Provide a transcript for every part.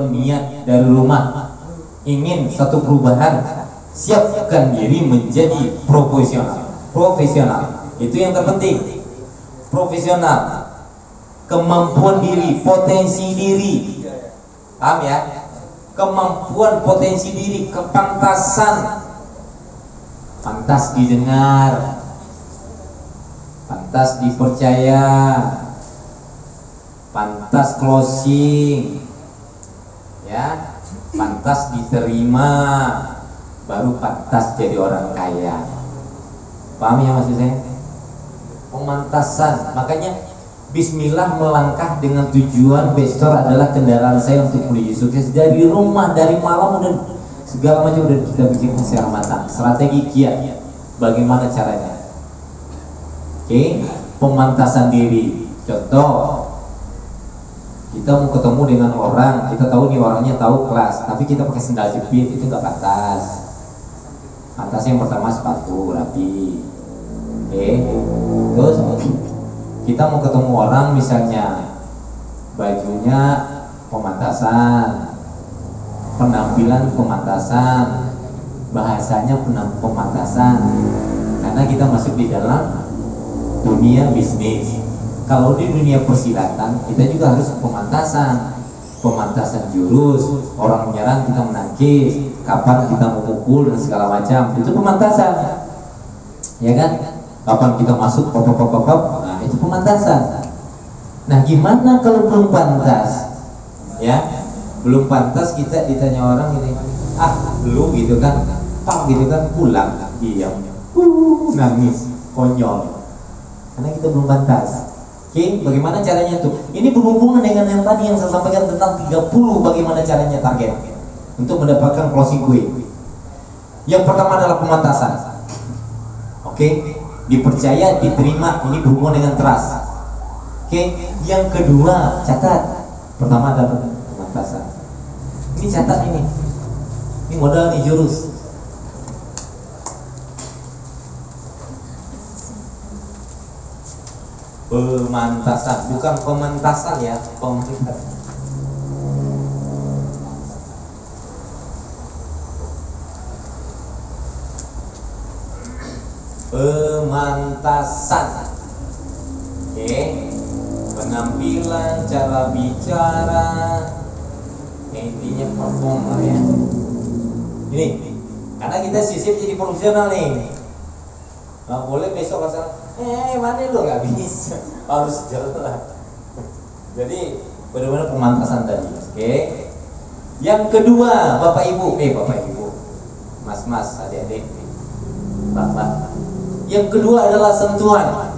Niat dari rumah ingin satu perubahan, siapkan diri menjadi profesional. Itu yang terpenting. Profesional, kemampuan diri, potensi diri, paham ya? Kemampuan, potensi diri, kepantasan, pantas didengar, pantas dipercaya, pantas closing, ya, pantas diterima, baru pantas jadi orang kaya. Paham ya maksud saya? Pemantasan. Makanya Bismillah melangkah dengan tujuan besar adalah kendaraan saya untuk menuju sukses. Dari rumah, dari malam udah segala macam udah kita bikin secara matang. Strategi kiat, bagaimana caranya? Oke, pemantasan diri. Contoh, kita mau ketemu dengan orang, kita tahu nih orangnya tahu kelas, tapi kita pakai sendal jepit, itu nggak pantas. Pantas yang pertama sepatu rapi. Oke, terus kita mau ketemu orang misalnya bajunya pemantasan, penampilan pemantasan, bahasanya pemantasan, karena kita masuk di dalam dunia bisnis. Kalau di dunia persilatan kita juga harus pemantasan jurus, orang menyerang kita menangkis, kapan kita memukul dan segala macam, itu pemantasan, ya kan? Kapan kita masuk nah itu pemantasan. Nah gimana kalau belum pantas, ya belum pantas, kita ditanya orang ini, belum gitu kan, pak gitu kan, pulang diam, nangis, konyol, karena kita belum pantas. Oke, bagaimana caranya tuh? Ini berhubungan dengan yang tadi yang saya sampaikan tentang 30 bagaimana caranya target untuk mendapatkan closing quick. Yang pertama adalah pemantasan. Oke, dipercaya, diterima, ini berhubungan dengan trust. Oke, yang kedua, catat. Pertama adalah pemantasan. Ini catat ini. Ini modal nih jurus. Pemantasan, bukan pementasan ya, pemantasan. Pemantasan. Oke, penampilan, cara bicara, intinya perform lah ya. Ini, karena kita sisip jadi profesional nih. Nggak boleh besok asal mana lo, nggak bisa, harus jalan. Jadi benar-benar pemantasan tadi. Oke. Yang kedua, bapak ibu, mas, adik-adik, bapak. Yang kedua adalah sentuhan.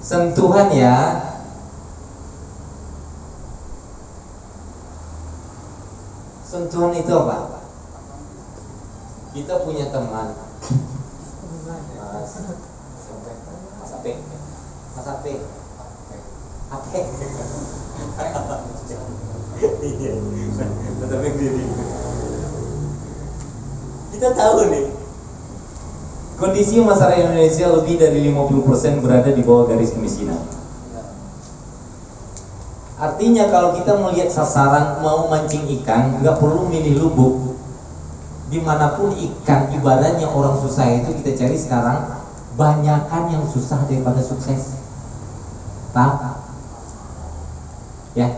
Sentuhan ya. Sentuhan itu apa? Kita punya teman, Mas Ape. Kita tahu nih, kondisi masyarakat Indonesia lebih dari 50% berada di bawah garis kemiskinan. Artinya kalau kita melihat sasaran mau mancing ikan, nggak perlu milih lubuk. Dimanapun ikan, ibaratnya orang susah itu kita cari sekarang, banyakan yang susah daripada sukses. Paham? Ya,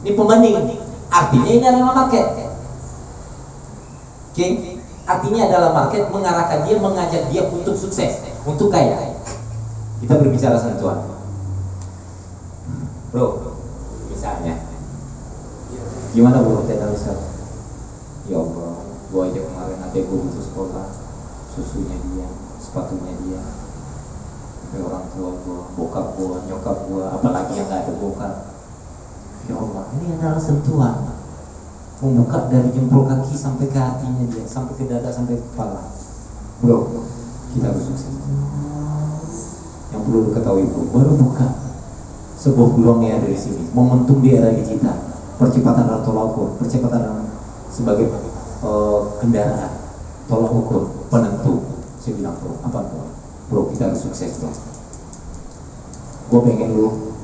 ini pembanding. Artinya ini adalah market. Oke, artinya adalah market mengarahkan dia, mengajak dia untuk sukses, untuk kaya. Kita berbicara sentuhan, bro. Misalnya, gimana bro? Tidak bisa. Ya Allah, gua aja kemarin adek gua butuh sekolah, susunya dia, sepatunya dia, sampai orang tua gua, bokap gua, nyokap gua, apalagi yang nggak ada bokap. Ya Allah, ini adalah sentuhan, membuka dari jempol kaki sampai ke hatinya dia, sampai ke dada, sampai ke kepala. Bro, kita harus sukses. Yang perlu diketahui bro, baru buka sebuah peluang yang ada di sini, momentum di era digital, percepatan dan tolak ukur, percepatan sebagai kendaraan, tolak ukur penentu. Saya bilang bro, apa bro? Bro, kita harus sukses bro. Gue pengen lu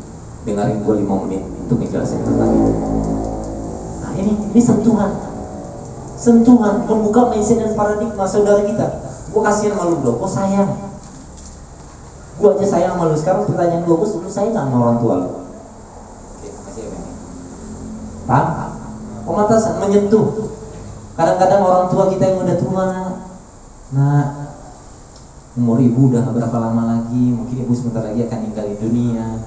dengerin gue 5 menit untuk ngejelasin tentang itu. Nah ini sentuhan membuka mindset dan paradigma saudara kita. Gue kasihan sama lu bro, gue sayang. Gue aja sayang sama lu. Sekarang pertanyaan gue, lu sayang gak sama orang tua lu? Oke, makasih ya Bang. Paham? Pemantasan menyentuh. Kadang-kadang orang tua kita yang udah tua, nah umur ibu udah berapa lama lagi, mungkin ibu sebentar lagi akan ninggalin dunia.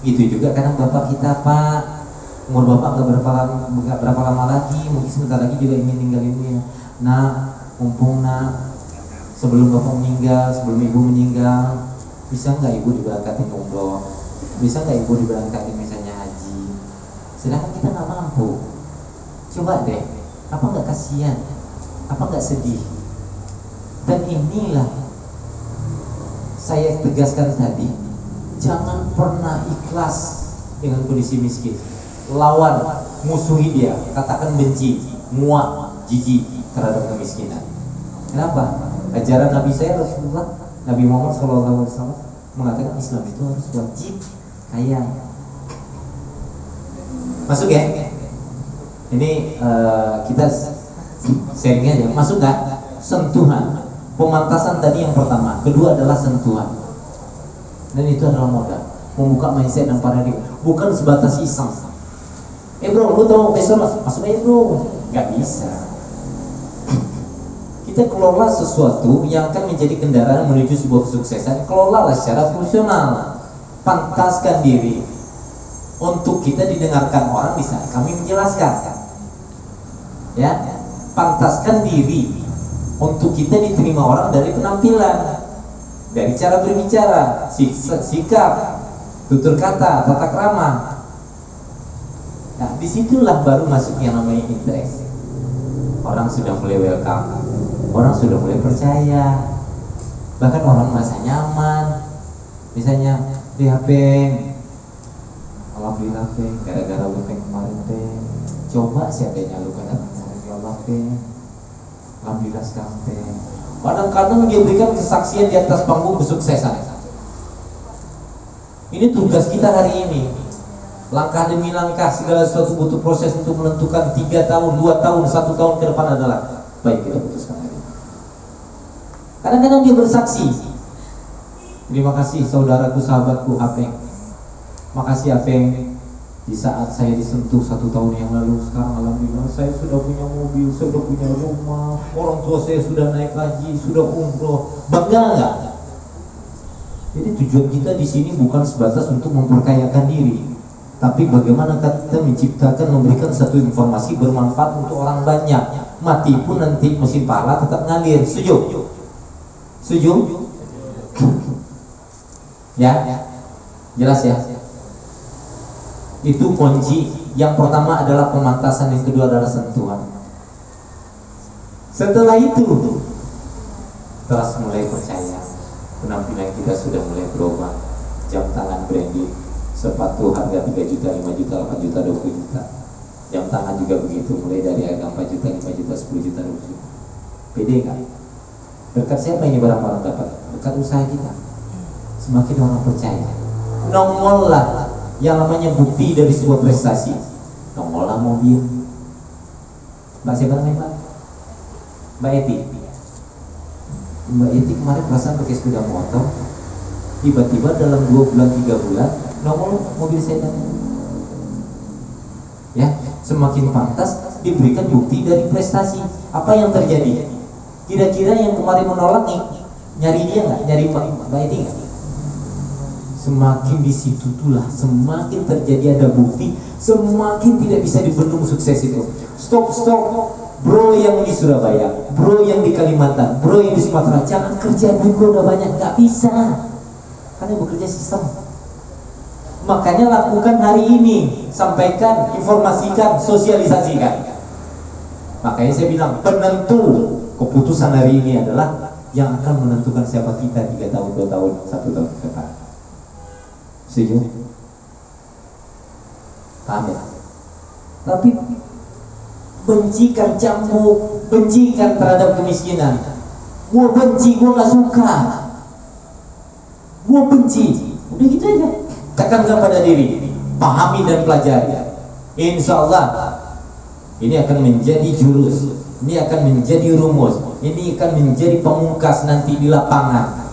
Gitu juga kadang bapak kita, Pak, umur bapak nggak berapa lama lagi, mungkin sebentar lagi juga ingin ninggalin dunia. Nah, mumpung sebelum bapak meninggal, sebelum ibu meninggal, bisa nggak ibu diberangkatin umroh? Bisa nggak ibu diberangkatin misalnya haji? Sedangkan kita nggak mampu. Coba deh, apa nggak kasihan? Apa nggak sedih? Dan inilah saya tegaskan tadi, jangan pernah ikhlas dengan kondisi miskin. Lawan, musuhi dia, katakan benci, muak, jijik terhadap kemiskinan. Kenapa? Ajaran Nabi saya Rasulullah, Nabi Muhammad SAW mengatakan Islam itu harus wajib kaya. Masuk ya? Ini kita sharing aja. Masuk gak? Sentuhan. Pemantasan tadi yang pertama, kedua adalah sentuhan. Dan itu adalah modal membuka mindset dan paradigma, bukan sebatas iseng. Bro, lu tau besok masuk bro? Gak bisa. Kita kelola sesuatu yang akan menjadi kendaraan menuju sebuah kesuksesan. Kelolalah secara fungsional. Pantaskan diri untuk kita didengarkan orang, bisa kami menjelaskan. Ya, pantaskan diri untuk kita diterima orang dari penampilan, dari cara berbicara, sikap, tutur kata, tata krama. Nah, disitulah baru masuk yang namanya interest. Orang sudah mulai welcome, orang sudah mulai percaya, bahkan orang merasa nyaman. Misalnya di HP, alhamdulillah Peng, gara-gara lu Peng kemarin Peng, coba seandainya lu kena Allah Peng, alhamdulillah sekarang Peng. Kadang-kadang dia berikan kesaksian di atas panggung kesuksesan. Ini tugas kita hari ini. Langkah demi langkah, segala sesuatu butuh proses untuk menentukan 3 tahun, 2 tahun, 1 tahun ke depan adalah baik kita putuskan hari ini. Kadang-kadang dia bersaksi, terima kasih saudaraku, sahabatku Apeng. Makasih Apeng, di saat saya disentuh 1 tahun yang lalu, sekarang alhamdulillah saya sudah punya mobil, saya sudah punya rumah, orang tua saya sudah naik haji, sudah umroh. Bangga nggak? Jadi tujuan kita di sini bukan sebatas untuk memperkayakan diri, tapi bagaimana kita menciptakan, memberikan satu informasi bermanfaat untuk orang banyak. Mati pun nanti mesin pahala tetap ngalir. Setuju? Setuju? Ya? Jelas ya? Itu kunci. Yang pertama adalah pemantasan, yang kedua adalah sentuhan. Setelah itu terus mulai percaya. Penampilan kita sudah mulai berubah. Jam tangan branding, sepatu harga 3 juta, 5 juta, 8 juta, 20 juta. Jam tangan juga begitu, mulai dari harga 4 juta, 5 juta, 10 juta, 20 juta. Pede nggak? Berkat siapa ini barang-barang dapat? Berkat usaha kita. Semakin orang percaya, nongol lah yang namanya bukti dari sebuah prestasi. Nongol lah mobil. Mbak siapa namanya Mbak? Mbak Eti. Mbak Eti kemarin perasaan pakai sepeda motor, tiba-tiba dalam 2 bulan 3 bulan nongol mobil sedan. Ya, semakin pantas diberikan bukti dari prestasi. Apa yang terjadi? Kira-kira yang kemarin menolak nih, nyari dia nggak? Nyari Mbak Eti nggak? Semakin di situ itulah, semakin terjadi ada bukti, semakin tidak bisa dibendung sukses itu. Stop, bro yang di Surabaya, bro yang di Kalimantan, bro yang di Sumatera, jangan kerja bro udah banyak, nggak bisa, karena bekerja sistem. Makanya lakukan hari ini, sampaikan, informasikan, sosialisasikan. Makanya saya bilang penentu keputusan hari ini adalah yang akan menentukan siapa kita 3 tahun, 2 tahun, 1 tahun ke depan. Setuju? Paham ya? Tapi bencikan cambuk, bencikan terhadap kemiskinan. Gua benci, gua gak suka. gua benci. Udah gitu aja. Tekankan pada diri, pahami dan pelajari. Insya Allah ini akan menjadi jurus, ini akan menjadi rumus, ini akan menjadi pemungkas nanti di lapangan.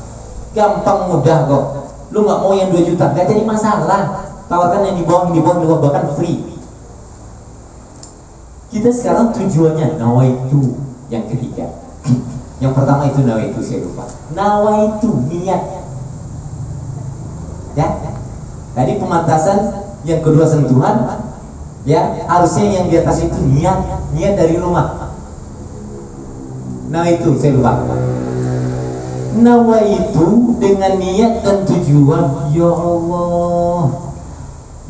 Gampang mudah kok. Lu nggak mau yang 2 juta, nggak jadi masalah. Tawarkan yang di bawah bahkan free. Kita sekarang tujuannya nawaitu yang ketiga. Yang pertama itu nawaitu, saya lupa. Nawaitu niat. Ya. Tadi pemantasan, yang kedua sentuhan. Ya, harusnya yang di atas itu niat dari rumah. Nawaitu, saya lupa. Nawaitu dengan niat dan tujuan, ya Allah,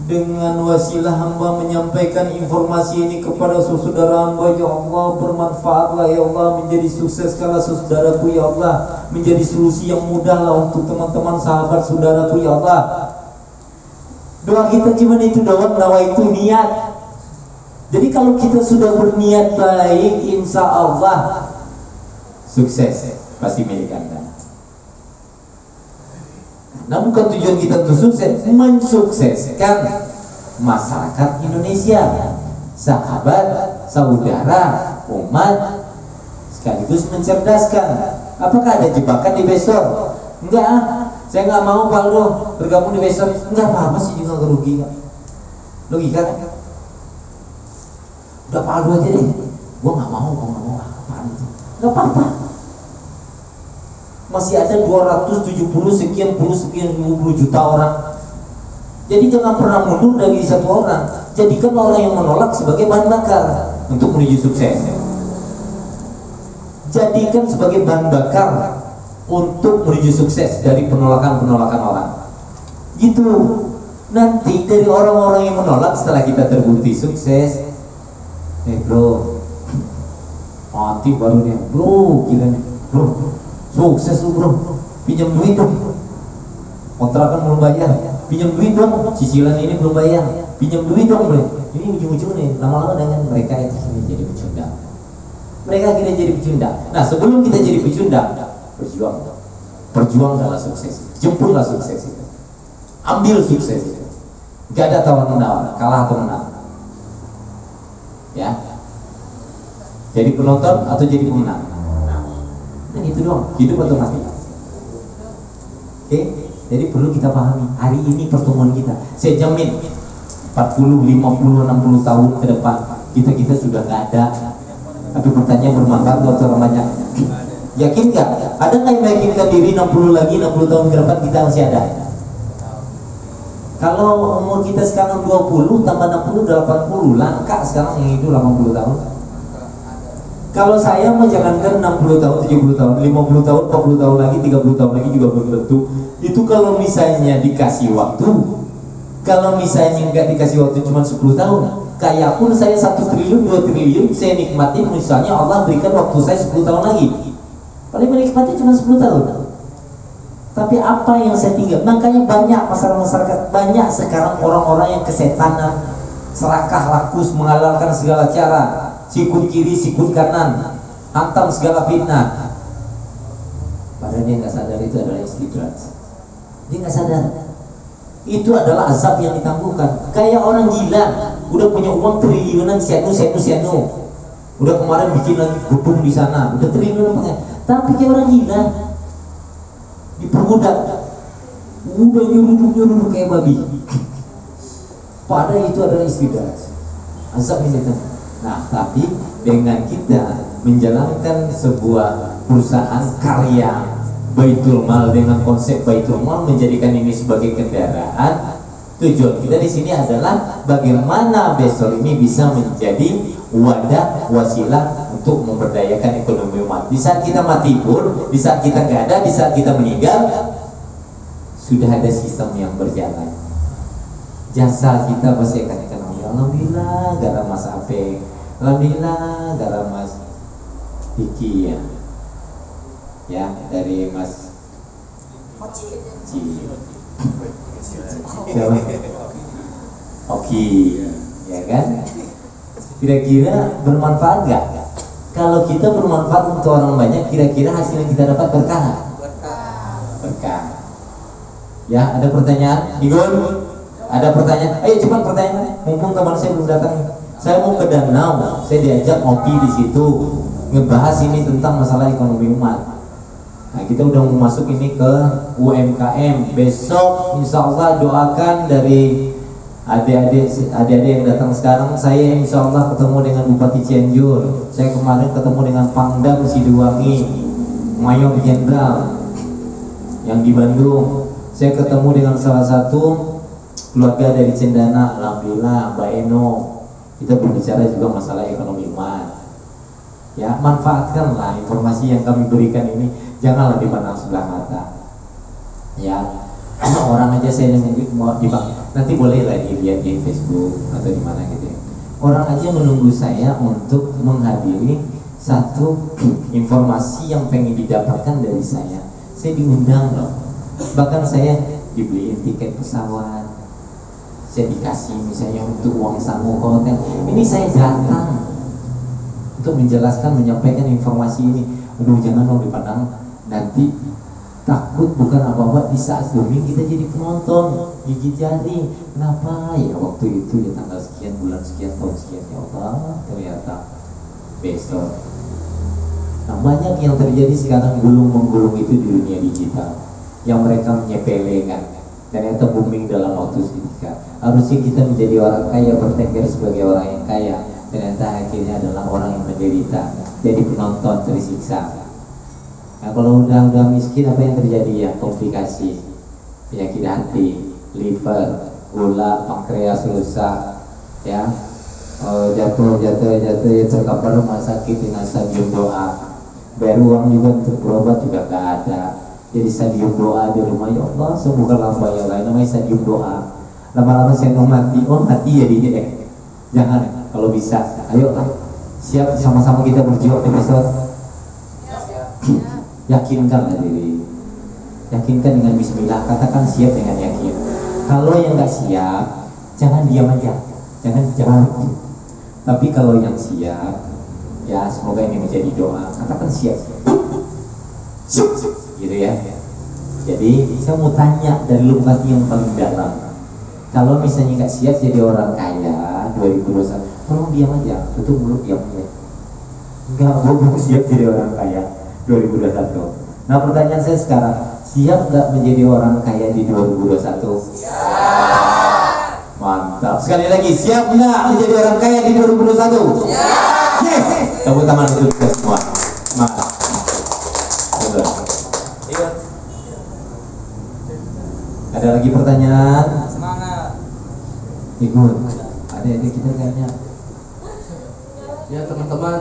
dengan wasilah hamba menyampaikan informasi ini kepada saudara hamba, ya Allah, bermanfaatlah ya Allah, menjadi sukses kala saudaraku ya Allah, menjadi solusi yang mudahlah untuk teman-teman sahabat saudaraku ya Allah. Doa kita cuma itu doang, nawaitu niat. Jadi kalau kita sudah berniat baik, insya Allah sukses pasti milik Anda. Nah, bukan tujuan kita untuk sukses, mensukseskan masyarakat Indonesia, sahabat, saudara, umat, sekaligus mencerdaskan. Apakah ada jebakan di besok? Enggak, saya nggak mau Pak Aldo bergabung di besok. Enggak apa-apa sih, juga rugi kan? Logika kan? Udah Pak Aldo aja deh. Gua nggak mau apaan itu? Nggak apa-apa. Masih ada 270 sekian puluh juta orang. Jadi jangan pernah mundur dari satu orang. Jadikan orang yang menolak sebagai bahan bakar untuk menuju sukses. Jadikan sebagai bahan bakar untuk menuju sukses dari penolakan orang. Gitu. Nanti dari orang-orang yang menolak setelah kita terbukti sukses, bro, mati baru nih, bro, gila nih, bro. Sukses lu bro, pinjam duit dong, kontrakan belum bayar, pinjam duit dong, cicilan ini belum bayar, pinjam duit dong bro. Ini ujung-ujung nih, lama-lama dengan mereka itu jadi pecundang. Mereka akhirnya jadi pecundang. Nah, sebelum kita jadi pecundang, berjuang dalam sukses, jemputlah sukses itu, ambil sukses itu. Gak ada tawar menawar, kalah atau menang. Ya, jadi penonton atau jadi pemenang. Dan itu doang, hidup atau mati. Oke, jadi perlu kita pahami. Hari ini pertemuan kita, saya jamin 40, 50, 60 tahun ke depan kita sudah nggak ada. Tapi pertanyaan bermanfaat buat orang banyak. Yakin nggak? Ada nggak yang meyakinkan diri 60 tahun ke depan kita masih ada? Kalau umur kita sekarang 20 tambah 60 80, langka sekarang yang hidup 80 tahun. Kalau saya mau jangankan 60 tahun, 70 tahun, 50 tahun, 40 tahun lagi, 30 tahun lagi juga belum tentu. Itu kalau misalnya dikasih waktu. Kalau misalnya nggak dikasih waktu cuma 10 tahun, kayak pun saya 1 triliun, 2 triliun, saya nikmatin misalnya Allah berikan waktu saya 10 tahun lagi. Paling menikmati cuma 10 tahun. Tapi apa yang saya tinggal? Makanya banyak masyarakat, banyak sekarang orang-orang yang kesetanan, serakah rakus, menghalalkan segala cara, sikut kiri, sikut kanan, hantam segala fitnah. Padahal dia nggak sadar itu adalah istidraj. Dia nggak sadar itu adalah azab yang ditangguhkan. Kayak orang gila, udah punya uang triliunan, sianu, udah kemarin bikin lagi gedung di sana, udah triliunan punya. Tapi kayak orang gila, diperbudak, udah nyuruh kayak babi. Padahal itu adalah istidraj, azab ini. Nah, tapi dengan kita menjalankan sebuah perusahaan karya Baitul Mal dengan konsep Baitul Mal, menjadikan ini sebagai kendaraan, tujuan kita di sini adalah bagaimana besok ini bisa menjadi wadah, wasilah untuk memberdayakan ekonomi umat. Di saat kita mati pun, di saat kita nggak ada, di saat kita meninggal, sudah ada sistem yang berjalan. Jasa kita pasti akan dikenal. Alhamdulillah, gara Mas Apek, alhamdulillah, gara Mas Diki ya, dari Mas Oke, ya kan? Kira-kira bermanfaat nggak? Kalau kita bermanfaat untuk orang banyak, kira-kira hasil yang kita dapat berkah? Berkah. Ya, ada pertanyaan? Igun? Ada pertanyaan? Ayo cepat pertanyaan. Mumpung teman saya belum datang. Saya mau ke danau. Saya diajak ngopi di situ, ngebahas ini tentang masalah ekonomi umat. Nah, kita udah mau masuk ini ke UMKM. Besok insya Allah doakan dari adik-adik yang datang sekarang. Saya insya Allah ketemu dengan Bupati Cianjur. Saya kemarin ketemu dengan Pangdam Sidowangi, Mayor Jenderal yang di Bandung. Saya ketemu dengan salah satu keluarga dari Cendana, alhamdulillah, Mbak Eno. Kita berbicara juga masalah ekonomi umat. Ya, manfaatkanlah informasi yang kami berikan ini, janganlah dipandang sebelah mata. Ya, orang aja saya mau nanti boleh lagi lihat di Facebook atau di mana gitu. Orang aja menunggu saya untuk menghadiri satu informasi yang pengen didapatkan dari saya. Saya diundang loh. Bahkan saya dibeliin tiket pesawat. Saya dikasih misalnya untuk uang sangu ke hotel. Ini saya datang untuk menjelaskan, menyampaikan informasi ini. Aduh, jangan dong dipandang nanti takut bukan apa-apa di saat booming kita jadi penonton gigit jari. Kenapa ya waktu itu ya tanggal sekian bulan sekian tahun sekian, ya Allah ternyata besok. Nah, banyak yang terjadi sekarang gulung-menggulung itu di dunia digital yang mereka menyepelekan, ternyata booming dalam waktu seketika. Harusnya kita menjadi orang kaya, bertengger sebagai orang yang kaya, ternyata akhirnya adalah orang yang menderita, jadi penonton tersiksa. Nah, kalau udah miskin apa yang terjadi ya? Komplikasi, penyakit hati, liver, gula, pankreas rusak, ya, jatuh ya terkapar rumah sakit dengan stadium doa. Bayar uang juga untuk berobat juga gak ada. Jadi stadium doa di rumah, ya Allah sembuhkanlah hamba ya Allah, namanya stadium doa. Lama-lama saya mau mati, oh mati ya dia deh. Jangan, kalau bisa, ayo siap sama-sama kita berjuang episode. Yakinkanlah diri, yakinkan dengan bismillah, katakan siap dengan yakin. Kalau yang nggak siap, jangan diam aja, jangan jawab. Tapi kalau yang siap, ya semoga ini menjadi doa, katakan siap, gitu ya. Jadi saya mau tanya dari lubuk hati yang paling dalam, kalau misalnya nggak siap jadi orang kaya 2021, tolong diam aja, tutup mulut, diam aja. Nggak mau siap jadi orang kaya 2021. Nah, pertanyaan saya sekarang, siap nggak menjadi orang kaya di 2021? Siap. Mantap. Sekali lagi, siap nggak menjadi orang kaya di 2021? Siap. Yes. Tepuk tangan untuk kita semua. Mantap. Ada lagi pertanyaan? Semangat. Ikut. Ada kita kayaknya. Ya teman-teman.